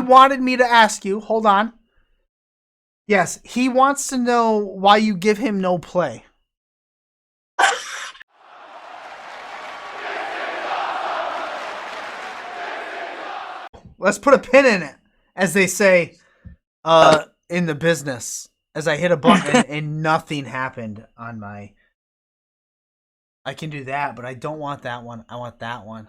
wanted me to ask you, hold on. Yes, he wants to know why you give him no play. Let's put a pin in it, as they say in the business, as I hit a button and nothing happened on my... I can do that, but I don't want that one. I want that one.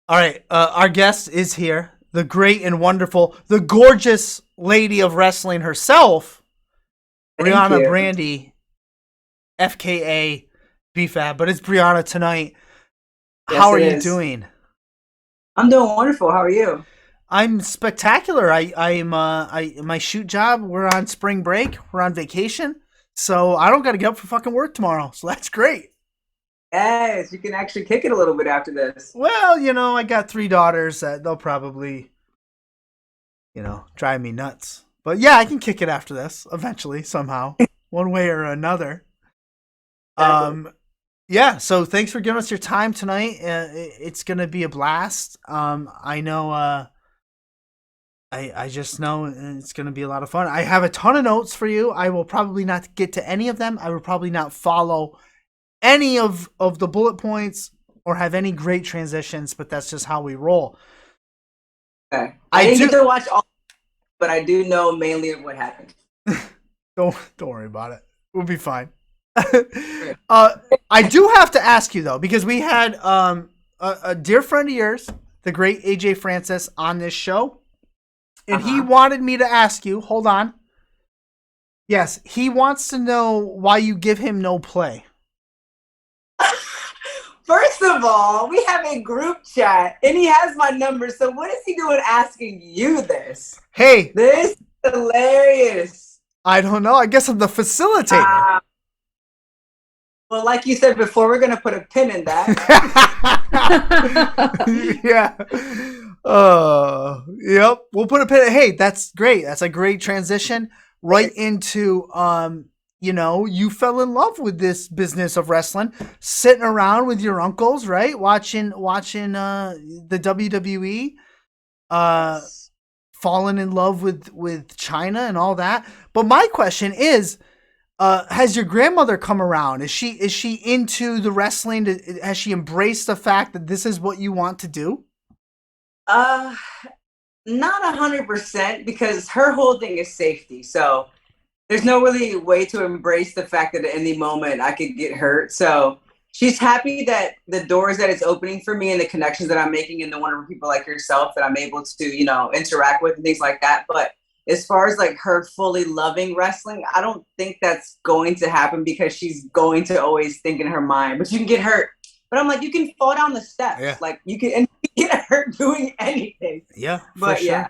All right, our guest is here. The great and wonderful, the gorgeous lady of wrestling herself, Briana Brandy, fka B-Fab. But it's Briana tonight. Yes, How are you doing? I'm doing wonderful. How are you? I'm spectacular. My shoot job, we're on spring break. We're on vacation. So I don't got to get up for fucking work tomorrow. So that's great. Yes, you can actually kick it a little bit after this. Well, I got 3 daughters that they'll probably, drive me nuts. But yeah, I can kick it after this eventually, somehow, one way or another. Exactly. Yeah, so thanks for giving us your time tonight. It's going to be a blast. I know, I just know it's going to be a lot of fun. I have a ton of notes for you. I will probably not get to any of them. I will probably not follow any of the bullet points or have any great transitions, but that's just how we roll. Okay. I didn't get to watch all, but I do know mainly of what happened. Don't worry about it. We'll be fine. I do have to ask you though, because we had a dear friend of yours, the great AJ Francis, on this show, and he wanted me to ask you. Hold on. Yes, he wants to know why you give him no play. First of all, we have a group chat, and he has my number. So what is he doing asking you this? Hey, this is hilarious. I don't know. I guess I'm the facilitator. Well, like you said before, we're gonna put a pin in that. Yeah. Yep. We'll put a pin. Hey, that's great. That's a great transition right into you fell in love with this business of wrestling, sitting around with your uncles, right? Watching the WWE, falling in love with China and all that. But my question is, has your grandmother come around? Is she into the wrestling? Has she embraced the fact that this is what you want to do? Not 100%, because her whole thing is safety. So there's no really way to embrace the fact that at any moment I could get hurt. So she's happy that the doors that it's opening for me and the connections that I'm making and the wonderful people like yourself that I'm able to, interact with and things like that. But as far as like her fully loving wrestling, I don't think that's going to happen, because she's going to always think in her mind, but you can get hurt. But I'm like, you can fall down the steps. Yeah. Like you can get hurt doing anything. Yeah, but sure. Yeah.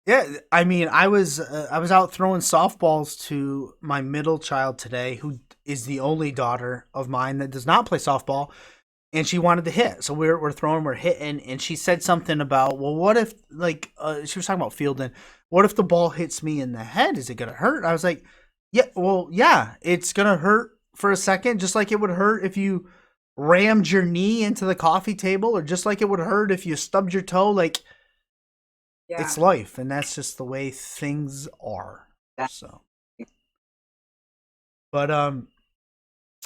Yeah, I mean, I was out throwing softballs to my middle child today, who is the only daughter of mine that does not play softball, and she wanted to hit. So we're throwing, we're hitting, and she said something about, well, what if, she was talking about fielding. What if the ball hits me in the head? Is it gonna hurt? I was like, yeah, well, yeah, it's gonna hurt for a second, just like it would hurt if you rammed your knee into the coffee table, or just like it would hurt if you stubbed your toe. Like. Yeah. It's life, and that's just the way things are. So, but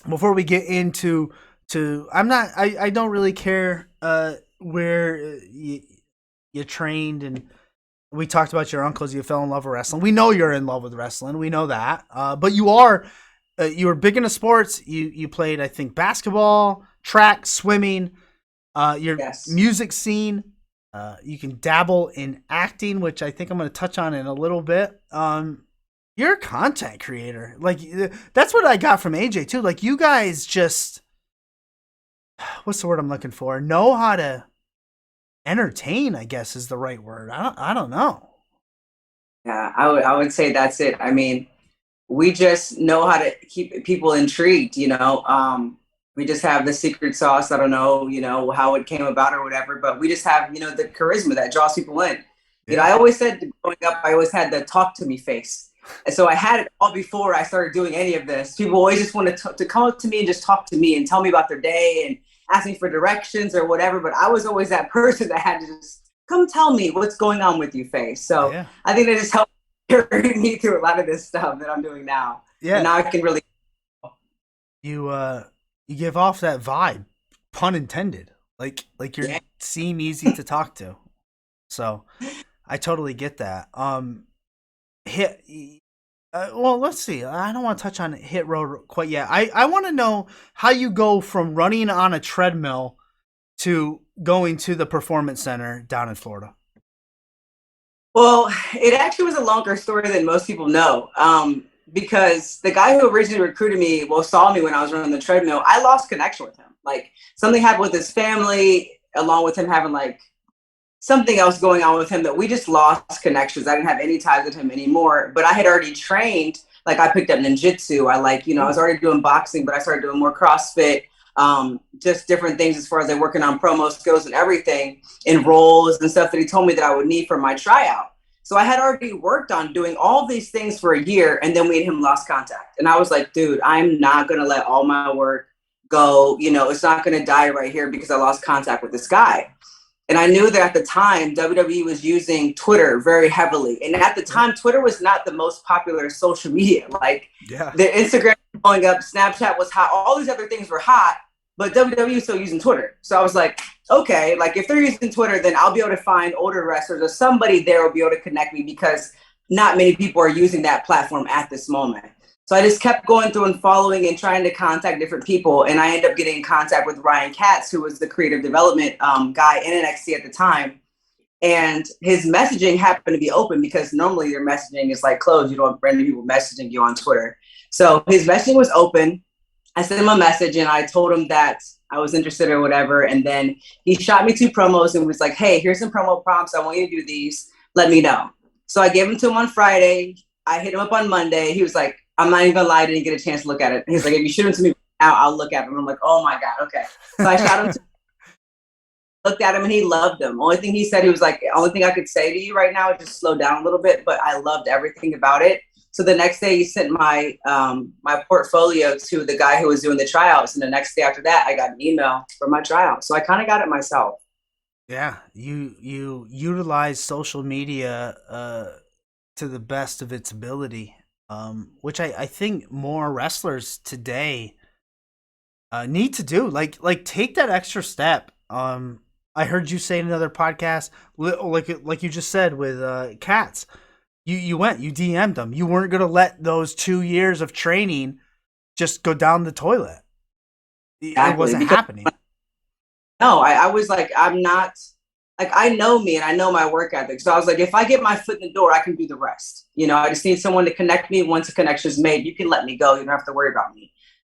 before we get into I don't really care where you trained, and we talked about your uncles. You fell in love with wrestling. We know you're in love with wrestling. We know that. But you were big into sports. You played, I think, basketball, track, swimming. Your music scene. You can dabble in acting, which I think I'm going to touch on in a little bit. You're a content creator. Like, that's what I got from AJ too. Like, you guys just, what's the word I'm looking for? Know how to entertain, I guess is the right word. I don't know. Yeah, I would say that's it. I mean, we just know how to keep people intrigued, we just have the secret sauce. I don't know, how it came about or whatever, but we just have, the charisma that draws people in. Yeah. I always said growing up, I always had the talk to me face. And so I had it all before I started doing any of this. People always just wanted to come up to me and just talk to me and tell me about their day and ask me for directions or whatever. But I was always that person that had to just come tell me what's going on with you, Faye. So Yeah. I think that just helped carry me through a lot of this stuff that I'm doing now. And Yeah. now I can really. You give off that vibe, pun intended. Like you Yeah. seem easy to talk to. So I totally get that. Hit. Well, let's see. I don't want to touch on hit road quite yet. I want to know how you go from running on a treadmill to going to the performance center down in Florida. Well, it actually was a longer story than most people know. Because the guy who originally recruited me, well, saw me when I was running the treadmill. I lost connection with him. Like something happened with his family, along with him having like something else going on with him that we just lost connections. I didn't have any ties with him anymore. But I had already trained. Like I picked up ninjutsu. I like, I was already doing boxing, but I started doing more CrossFit. Just different things as far as like working on promo skills and everything and roles and stuff that he told me that I would need for my tryout. So I had already worked on doing all these things for a year, and then me and him lost contact. And I was like, dude, I'm not going to let all my work go. It's not going to die right here because I lost contact with this guy. And I knew that at the time, WWE was using Twitter very heavily. And at the time, Twitter was not the most popular social media. Like the Instagram was blowing up, Snapchat was hot, all these other things were hot, but WWE was still using Twitter. So I was like, okay, like if they're using Twitter, then I'll be able to find older wrestlers or somebody there will be able to connect me because not many people are using that platform at this moment. So I just kept going through and following and trying to contact different people. And I ended up getting in contact with Ryan Katz, who was the creative development guy in NXT at the time. And his messaging happened to be open because normally your messaging is like closed. You don't have random people messaging you on Twitter. So his messaging was open. I sent him a message and I told him that I was interested or whatever. And then he shot me 2 promos and was like, hey, here's some promo prompts. I want you to do these. Let me know. So I gave them to him on Friday. I hit him up on Monday. He was like, I'm not even gonna lie, I didn't get a chance to look at it. He's like, if you shoot them to me now, I'll look at them. I'm like, oh my God, okay. So I shot him, looked at him, and he loved them. Only thing he said, he was like, the only thing I could say to you right now is just slow down a little bit, but I loved everything about it. So the next day he sent my my portfolio to the guy who was doing the tryouts. And the next day after that, I got an email for my tryout. So I kind of got it myself. Yeah, you utilize social media to the best of its ability, which I think more wrestlers today need to do. Like take that extra step. I heard you say in another podcast, like you just said with Cats, you went, you DM'd them. You weren't gonna let those 2 years of training just go down the toilet. Exactly. It wasn't happening. No, I was like, I'm not, like, I know me and I know my work ethic. So I was like, if I get my foot in the door, I can do the rest. I just need someone to connect me. Once a connection is made, you can let me go. You don't have to worry about me.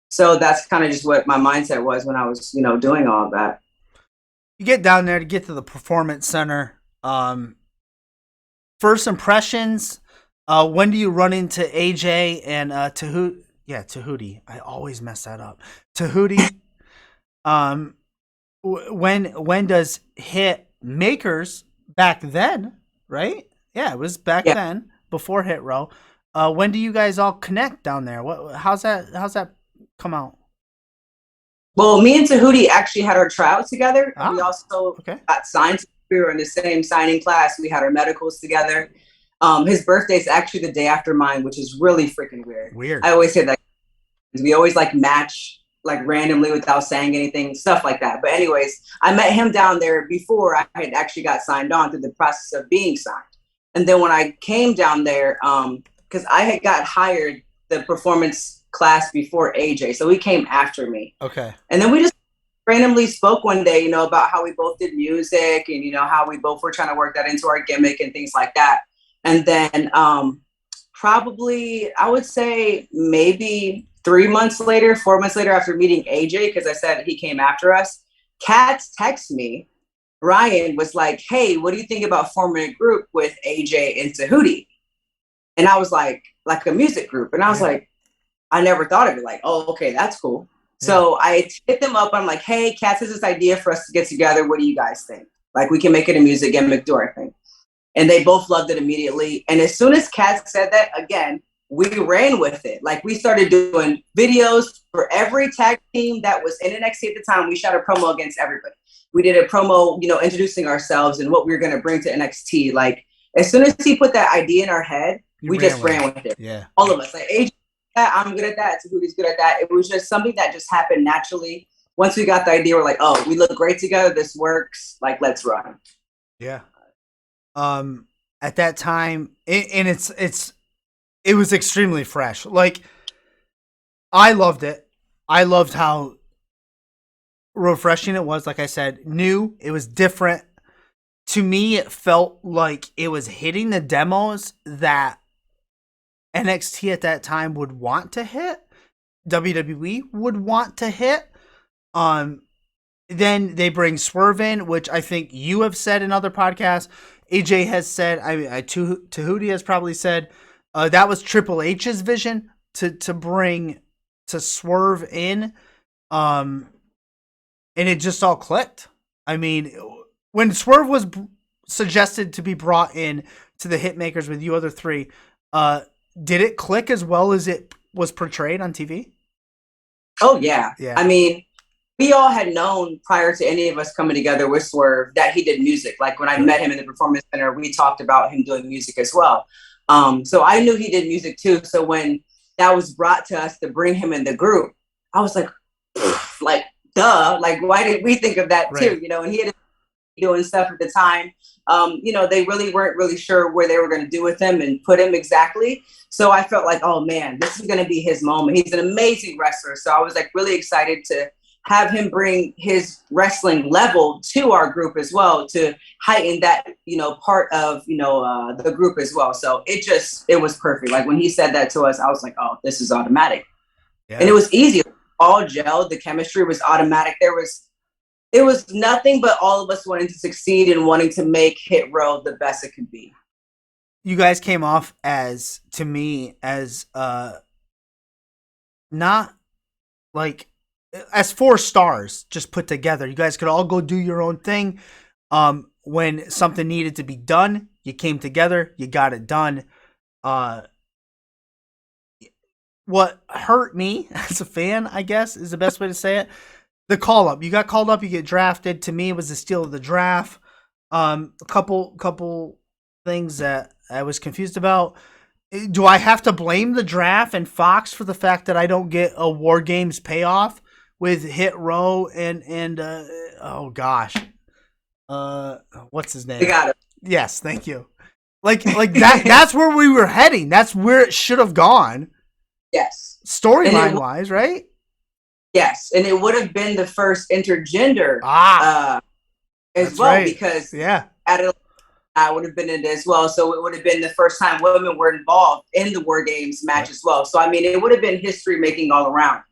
So that's kind of just what my mindset was when I was, doing all of that. You get down there to get to the performance center. First impressions. When do you run into AJ and Tahuti? Yeah, Tahuti. I always mess that up. Tahuti. When does hit Makerz back then? Right? Yeah, it was back then before Hit Row. When do you guys all connect down there? How's that come out? Well, me and Tahuti actually had our tryouts together. And we also got signed. We were in the same signing class. We had our medicals together. His birthday is actually the day after mine, which is really freaking weird. I always say that we always like match like randomly without saying anything, stuff like that. But anyways, I met him down there before I had actually got signed on through the process of being signed. And then when I came down there, because I had got hired the performance class before AJ, so he came after me. Okay. And then we just randomly spoke one day, about how we both did music and, how we both were trying to work that into our gimmick and things like that. And then probably, I would say maybe 4 months later after meeting AJ, because I said he came after us, Katz texted me. Ryan was like, hey, what do you think about forming a group with AJ and Tahuti? And I was like a music group. And I was like, I never thought of it. Like, oh, okay, that's cool. Yeah. So I hit them up. I'm like, hey, Katz has this idea for us to get together. What do you guys think? Like, we can make it a music gimmick, do our thing. And they both loved it immediately. And as soon as Katz said that, again, we ran with it. Like, we started doing videos for every tag team that was in NXT at the time. We shot a promo against everybody. We did a promo, introducing ourselves and what we were going to bring to NXT. Like, as soon as he put that idea in our head, we just ran with it. Yeah. All of us. Like, AJ, I'm good at that. Tahuti's good at that. It was just something that just happened naturally. Once we got the idea, we're like, oh, we look great together. This works. Like, let's run. Yeah. At that time, it was extremely fresh. Like, I loved it. I loved how refreshing it was. Like I said, new. It was different. To me, it felt like it was hitting the demos that NXT at that time would want to hit. WWE would want to hit. Then they bring Swerve in, which I think you have said in other podcasts. AJ has said, Tahuti has probably said, that was Triple H's vision to bring to Swerve in. And it just all clicked. I mean, when Swerve was suggested to be brought in to the Hitmakers with you other three, did it click as well as it was portrayed on TV? Oh, yeah. Yeah. I mean, we all had known prior to any of us coming together with Swerve that he did music. Like, when I met him in the Performance Center, we talked about him doing music as well. So I knew he did music too. So when that was brought to us to bring him in the group, I was like, duh. Like, why did we think of that too? And he had doing stuff at the time. They really weren't really sure where they were going to do with him and put him exactly. So I felt like, oh man, this is going to be his moment. He's an amazing wrestler. So I was like really excited to have him bring his wrestling level to our group as well, to heighten that, part of, the group as well. So it was perfect. Like, when he said that to us, I was like, oh, this is automatic. Yeah. And it was easy. All gelled. The chemistry was automatic. It was nothing but all of us wanting to succeed and wanting to make Hit Row the best it could be. You guys came off to me, as not like as 4 stars just put together. You guys could all go do your own thing. When something needed to be done, you came together, you got it done. What hurt me as a fan, I guess, is the best way to say it. The call up. You got called up, you get drafted. To me, it was the steal of the draft. A couple things that I was confused about. Do I have to blame the draft and Fox for the fact that I don't get a War Games payoff with Hit Row and oh gosh, what's his name? You got it. Yes, thank you. Like that. That's where we were heading. That's where it should have gone. Yes. Storyline wise, right? Yes, and it would have been the first intergender as well, right. Because I would have been in it as well. So it would have been the first time women were involved in the War Games match as well. So, I mean, it would have been history making all around.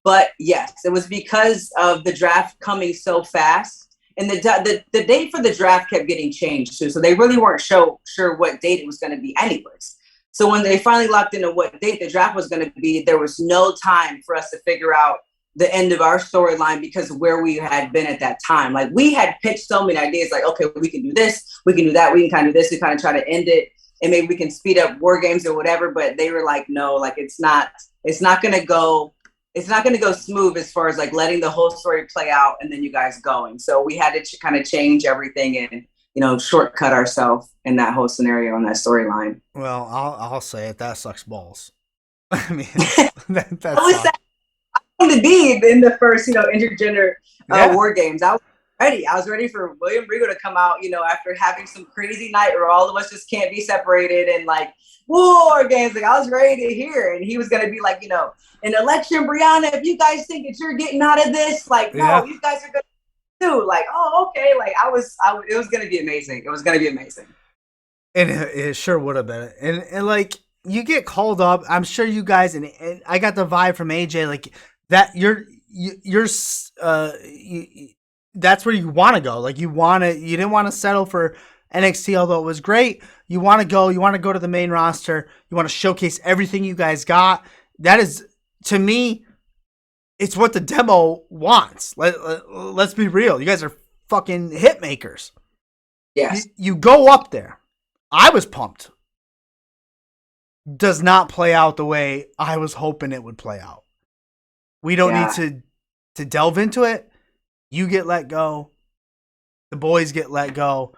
But yes, it was because of the draft coming so fast. And the date for the draft kept getting changed too. So they really weren't sure what date it was going to be anyways. So when they finally locked into what date the draft was going to be, there was no time for us to figure out the end of our storyline because of where we had been at that time. Like, we had pitched so many ideas, like, okay, we can do this, we can do that, we can kind of do this, we kind of try to end it, and maybe we can speed up War Games or whatever. But they were like, no, like, it's not going to go smooth as far as like letting the whole story play out and then you guys going. So we had to kind of change everything and shortcut ourselves in that whole scenario and that storyline. Well, I'll say it. That sucks balls. I mean, that to be in the first, intergender War Games. I was ready. I was ready for William Regal to come out, after having some crazy night where all of us just can't be separated and like War Games. Like, I was ready to hear, and he was going to be like, an election, Briana, if you guys think that you're getting out of this, like, no, you guys are going to do. Like, oh, okay. Like, it was going to be amazing. It was going to be amazing. And it sure would have been. And like, you get called up. I'm sure you guys, and I got the vibe from AJ, like, that that's where you want to go. Like, you didn't want to settle for NXT, although it was great. You want to go to the main roster. You want to showcase everything you guys got. That is, to me, it's what the demo wants. Let's be real. You guys are fucking hit makers. Yes. You go up there. I was pumped. Does not play out the way I was hoping it would play out. We don't need to delve into it. You get let go. the boys get let go.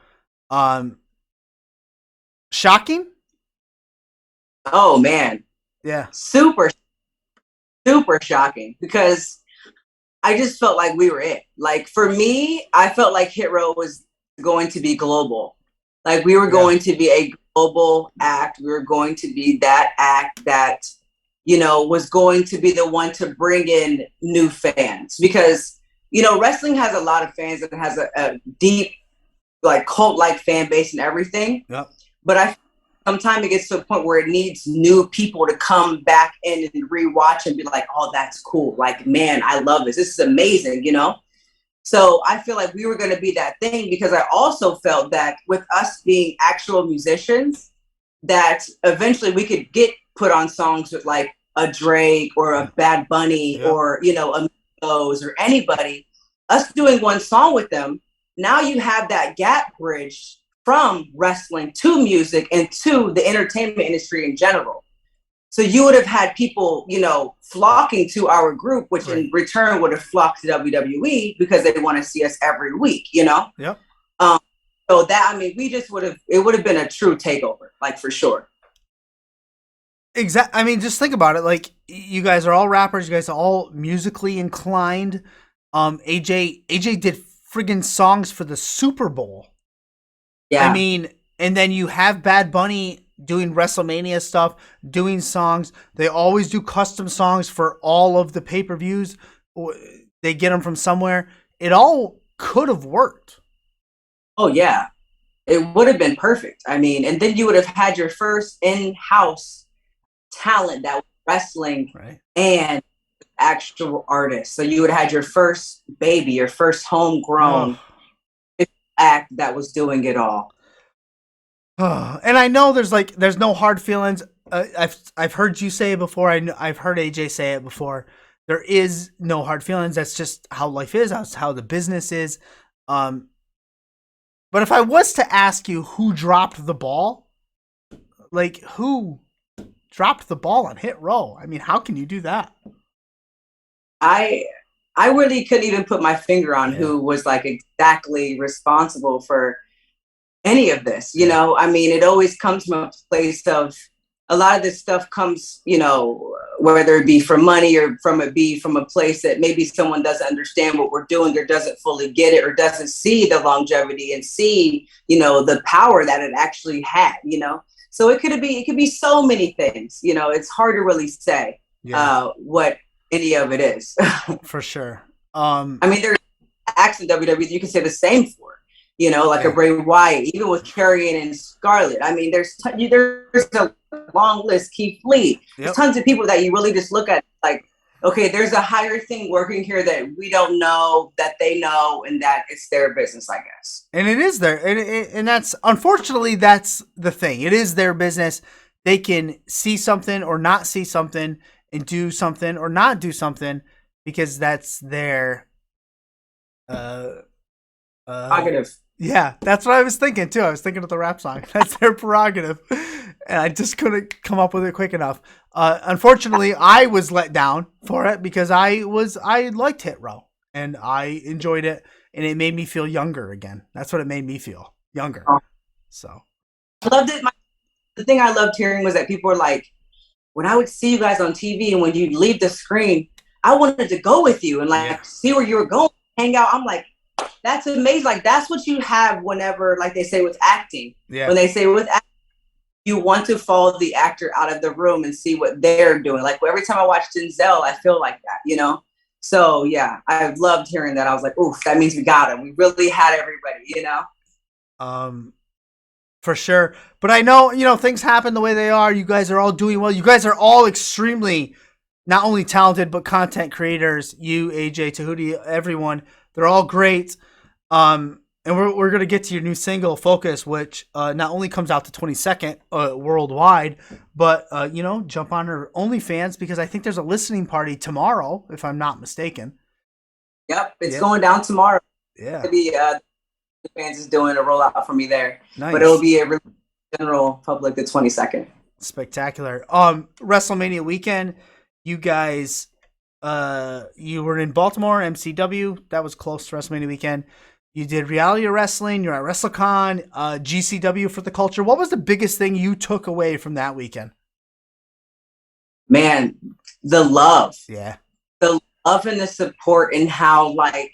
Um, Shocking. Oh man, Yeah. super super shocking because I just felt like we were it. Like for me, I felt like Hit Row was going to be global. Like we were Yeah. going to be a global act. We were going to be that act that, you know, was going to be the one to bring in new fans because, you know, wrestling has a lot of fans and has a deep, like cult like fan base and everything. Yep. But I sometimes it gets to a point where it needs new people to come back in and rewatch and be like, oh, that's cool. Like, man, I love this. This is amazing, you know? So I feel like we were going to be that thing because I also felt that with us being actual musicians, that eventually we could get put on songs with like a Drake or a Bad Bunny or, you know, a Migos or anybody. Us doing one song with them, now you have that gap bridge from wrestling to music and to the entertainment industry in general. So you would have had people, you know, flocking to our group, which in return would have flocked to WWE because they want to see us every week, you know? Yep. So that, I mean, we just would have, it would have been a true takeover, like for sure. Exactly. I mean, just think about it. Like, you guys are all rappers. You guys are all musically inclined. AJ did friggin' songs for the Super Bowl. Yeah. I mean, and then you have Bad Bunny doing WrestleMania stuff, doing songs. They always do custom songs for all of the pay-per-views. They get them from somewhere. It all could have worked. Oh, yeah. It would have been perfect. I mean, and then you would have had your first in-house talent that was wrestling and actual artist. So you would have had your first baby, your first homegrown act that was doing it all. And I know there's no hard feelings. I've heard you say it before. I've heard AJ say it before. There is no hard feelings. That's just how life is. That's how the business is. But if I was to ask you who dropped the ball, like who dropped the ball on Hit Row? I mean, how can you do that? I really couldn't even put my finger on who was like exactly responsible for any of this. You know, I mean, it always comes from a place of a lot of this stuff comes, you know, whether it be from money or from a place that maybe someone doesn't understand what we're doing or doesn't fully get it or doesn't see the longevity and see, you know, the power that it actually had, you know. So it could be so many things, you know. It's hard to really say what any of it is. For sure. I mean, there's acts in WWE you can say the same for, you know, like a Bray Wyatt, even with Karrion and Scarlett. I mean, there's a long list. Keith Lee. There's tons of people that you really just look at like, okay, there's a higher thing working here that we don't know, that they know, and that it's their business, I guess. And it is there, and that's unfortunately that's the thing. It is their business. They can see something or not see something, and do something or not do something because that's their prerogative. Yeah, that's what I was thinking too. I was thinking of the rap song. That's their prerogative, and I just couldn't come up with it quick enough. Unfortunately, I was let down for it because I liked Hit Row and I enjoyed it, and it made me feel younger again. That's what it made me feel, younger. So I loved it. The thing I loved hearing was that people were like, when I would see you guys on TV and when you leave the screen, I wanted to go with you and like see where you were going, hang out. I'm like, that's amazing. Like that's what you have whenever, like they say with acting. When they say with acting, you want to follow the actor out of the room and see what they're doing. Like every time I watch Denzel, I feel like that, you know? So yeah, I loved hearing that. I was like, oof, that means we got him. We really had everybody, you know? For sure. But I know, you know, things happen the way they are. You guys are all doing well. You guys are all extremely not only talented, but content creators. You, AJ, Tahuti, everyone. They're all great. And we're going to get to your new single, Focus, which not only comes out the 22nd worldwide, but, you know, jump on our OnlyFans because I think there's a listening party tomorrow, if I'm not mistaken. Yep. It's going down tomorrow. Yeah. Maybe fans is doing a rollout for me there. Nice. But it'll be a general public the 22nd. Spectacular. WrestleMania weekend, you guys, you were in Baltimore, MCW. That was close to WrestleMania weekend. You did reality wrestling. You're at WrestleCon, GCW for the culture. What was the biggest thing you took away from that weekend? Man, the love, Yeah. the love and the support, and how like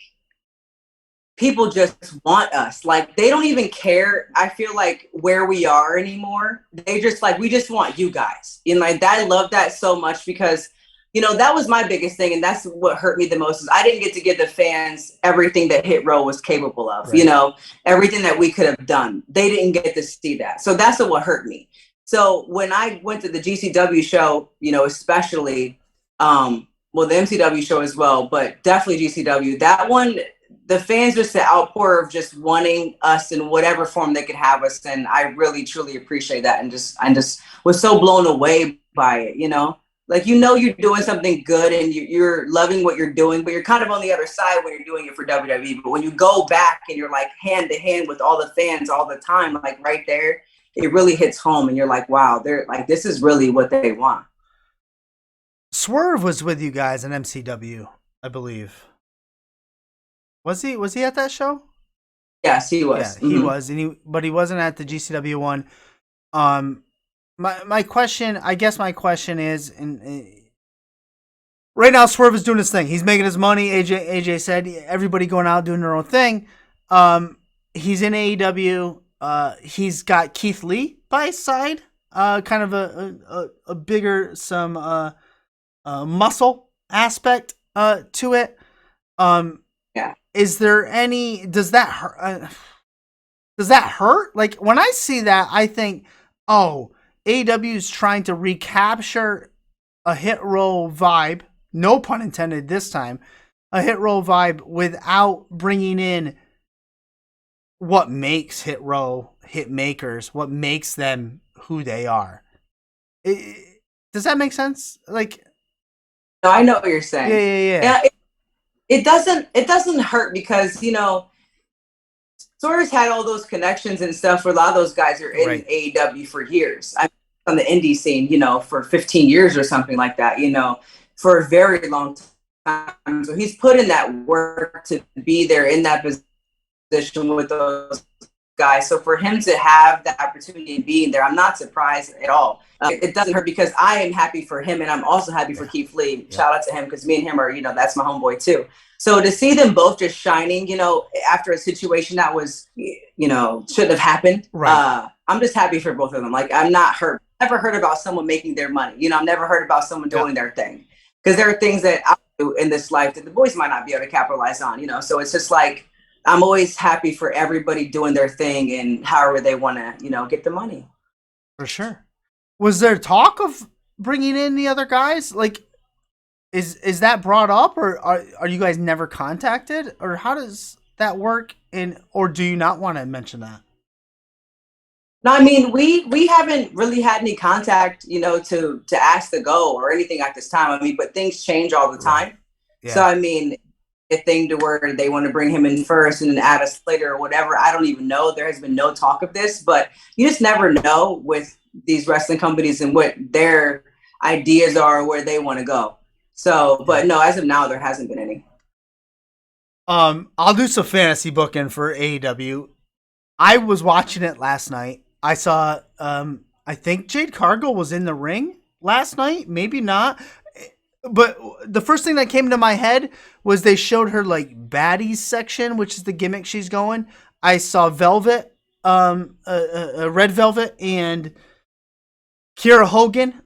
people just want us. Like they don't even care, I feel like, where we are anymore. They just like, we just want you guys. And like that, I love that so much because, you know, that was my biggest thing. And that's what hurt me the most is I didn't get to give the fans everything that Hit Row was capable of, Right. you know, everything that we could have done. They didn't get to see that. So that's what hurt me. So when I went to the GCW show, you know, especially, well, the MCW show as well, but definitely GCW, that one, the fans, just the outpour of just wanting us in whatever form they could have us, and I really truly appreciate that, and just was so blown away by it, you know, like, you know, you're doing something good and you're loving what you're doing, but you're kind of on the other side when you're doing it for WWE. But when you go back and you're like hand to hand with all the fans all the time, like right there, it really hits home, and you're like, wow, they're like, this is really what they want. Swerve was with you guys in MCW, I believe. Was he? Was he at that show? Yes, he was. Yeah, he was, but he wasn't at the GCW one. My question, I guess my question is, right now Swerve is doing his thing. He's making his money. AJ said everybody going out doing their own thing. He's in AEW. He's got Keith Lee by his side. Kind of a bigger muscle aspect to it. Yeah. Is there any? Does that hurt? Does that hurt? Like when I see that, I think, oh, AEW is trying to recapture a Hit Row vibe. No pun intended this time. A Hit Row vibe without bringing in what makes Hit Row hit makers. What makes them who they are. Does that make sense? Like, no, I know what you're saying. Yeah. It doesn't hurt because, you know, Sora's had all those connections and stuff where a lot of those guys are in Right. AEW for years. I'm on the indie scene, you know, for 15 years or something like that, you know, for a very long time. So he's put in that work to be there in that position with those guys. So for him to have the opportunity of being there, I'm not surprised at all. It doesn't hurt because I am happy for him, and I'm also happy for Keith Lee. Shout out to him because me and him are, you know, that's my homeboy too. So to see them both just shining, you know, after a situation that was, you know, shouldn't have happened. Right. I'm just happy for both of them. Like, I'm not hurt. Never heard about someone making their money. You know, I've never heard about someone doing their thing, because there are things that I do in this life that the boys might not be able to capitalize on. You know, so it's just like, I'm always happy for everybody doing their thing and however they want to, you know, get the money. For sure. Was there talk of bringing in the other guys? Like, is that brought up, or are you guys never contacted, or how does that work? Or do you not want to mention that? No, I mean, we haven't really had any contact, you know, to ask to go or anything at this time. I mean, but things change all the time. Yeah. So I mean, a thing to where they want to bring him in first and then add us later or whatever. I don't even know. There has been no talk of this, but you just never know with these wrestling companies and what their ideas are, where they want to go. So, but no, as of now, there hasn't been any. I'll do some fantasy booking for AEW. I was watching it last night. I saw, I think Jade Cargill was in the ring last night. Maybe not. But the first thing that came to my head was they showed her like baddies section, which is the gimmick she's going. I saw Velvet, Red Velvet, and Kiera Hogan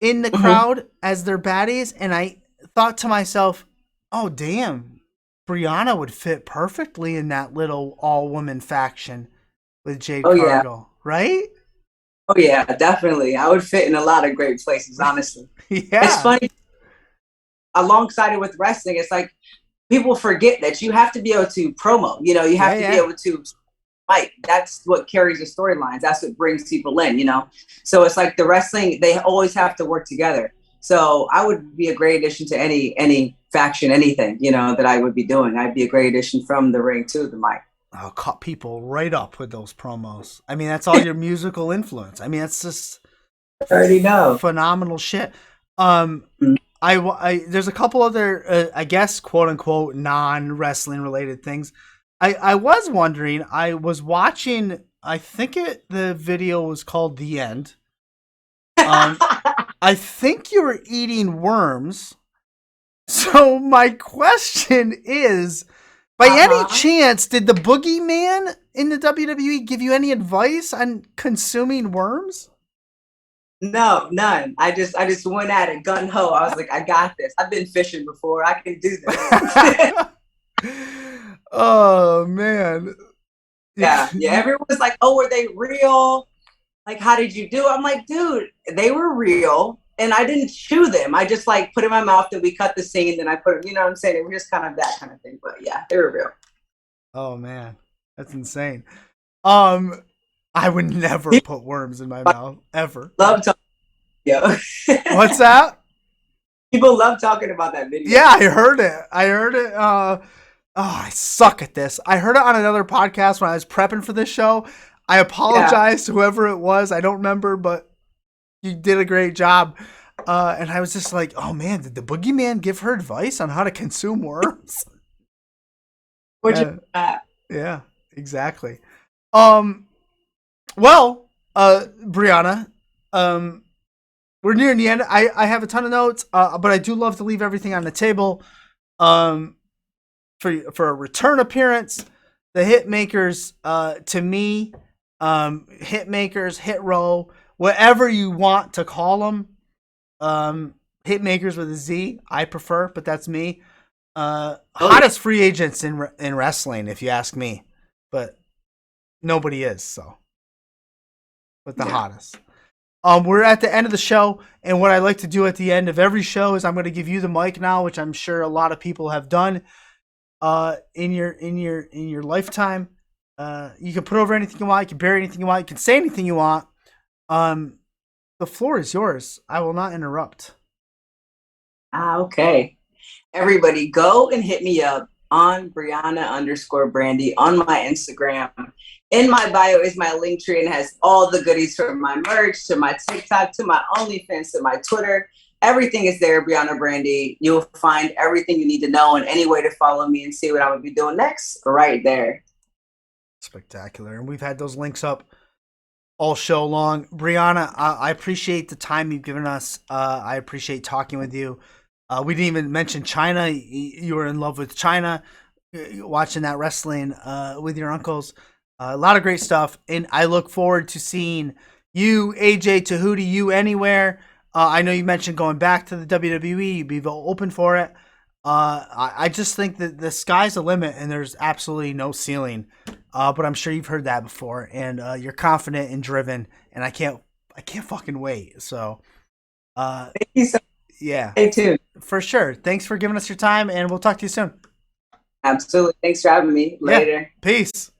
in the crowd as their baddies, and I thought to myself, "Oh damn, Briana would fit perfectly in that little all-woman faction with Jade Cargill, right?" Oh yeah, definitely. I would fit in a lot of great places, honestly. Yeah, it's funny. Alongside it with wrestling, it's like people forget that you have to be able to promo. You know, you have to be able to fight. That's what carries the storylines. That's what brings people in. You know, so it's like the wrestling; they always have to work together. So I would be a great addition to any faction, anything, you know, that I would be doing. I'd be a great addition from the ring to the mic. I'll cut people right up with those promos. I mean, that's all your musical influence. I mean, that's just I already know. Phenomenal shit. I there's a couple other, I guess, quote unquote, non-wrestling related things. I was wondering. I was watching. I think the video was called "The End." I think you were eating worms. So my question is, by any Uh-huh. chance, did the boogeyman in the WWE give you any advice on consuming worms? No, none. I just went at it gun ho. I was like, I got this. I've been fishing before. I can do this. Oh man. Yeah, yeah. Everyone was like, "Oh, were they real? Like, how did you do?" I'm like, "Dude, they were real, and I didn't chew them. I just like put in my mouth, and we cut the scene, and I put it. You know what I'm saying? It was just kind of that kind of thing. But yeah, they were real. Oh man, that's insane. Um, I would never People put worms in my mouth ever. love talking. Yo. What's that? People love talking about that video. Yeah, I heard it. I heard it. I suck at this. I heard it on another podcast when I was prepping for this show. I Yeah. apologize to whoever it was. I don't remember, but you did a great job. And I was just like, oh man, did the boogeyman give her advice on how to consume worms? Which Uh, uh, yeah, exactly. Um, well, Briana, we're nearing the end. I have a ton of notes, but I do love to leave everything on the table. Um, for a return appearance, the hit makers, to me, hit makers, hit row, whatever you want to call them. Hit makers with a Z, I prefer, but that's me. oh yeah, Hottest free agents in wrestling, if you ask me, but nobody is so. But the yeah. hottest. We're at the end of the show, and what I like to do at the end of every show is I'm going to give you the mic now, which I'm sure a lot of people have done in your lifetime. You can put over anything you want, you can bury anything you want, you can say anything you want. Um, the floor is yours. I will not interrupt. Okay. Everybody go and hit me up on Briana_Brandy on my Instagram. In my bio is my link tree and has all the goodies from my merch to my TikTok to my OnlyFans to my Twitter. Everything is there, Briana Brandy. You'll find everything you need to know and any way to follow me and see what I'm gonna be doing next right there. Spectacular. And we've had those links up all show long. Briana, I appreciate the time you've given us. I appreciate talking with you. We didn't even mention China. You were in love with China, watching that wrestling with your uncles. A lot of great stuff. And I look forward to seeing you, AJ Tahuti, you anywhere. I know you mentioned going back to the WWE. You'd be open for it. I just think that the sky's the limit and there's absolutely no ceiling. But I'm sure you've heard that before, and you're confident and driven, and I can't fucking wait. So, Thank you so much. yeah, Stay tuned. for sure. Thanks for giving us your time, and we'll talk to you soon. Absolutely. Thanks for having me. Yeah, Later. peace.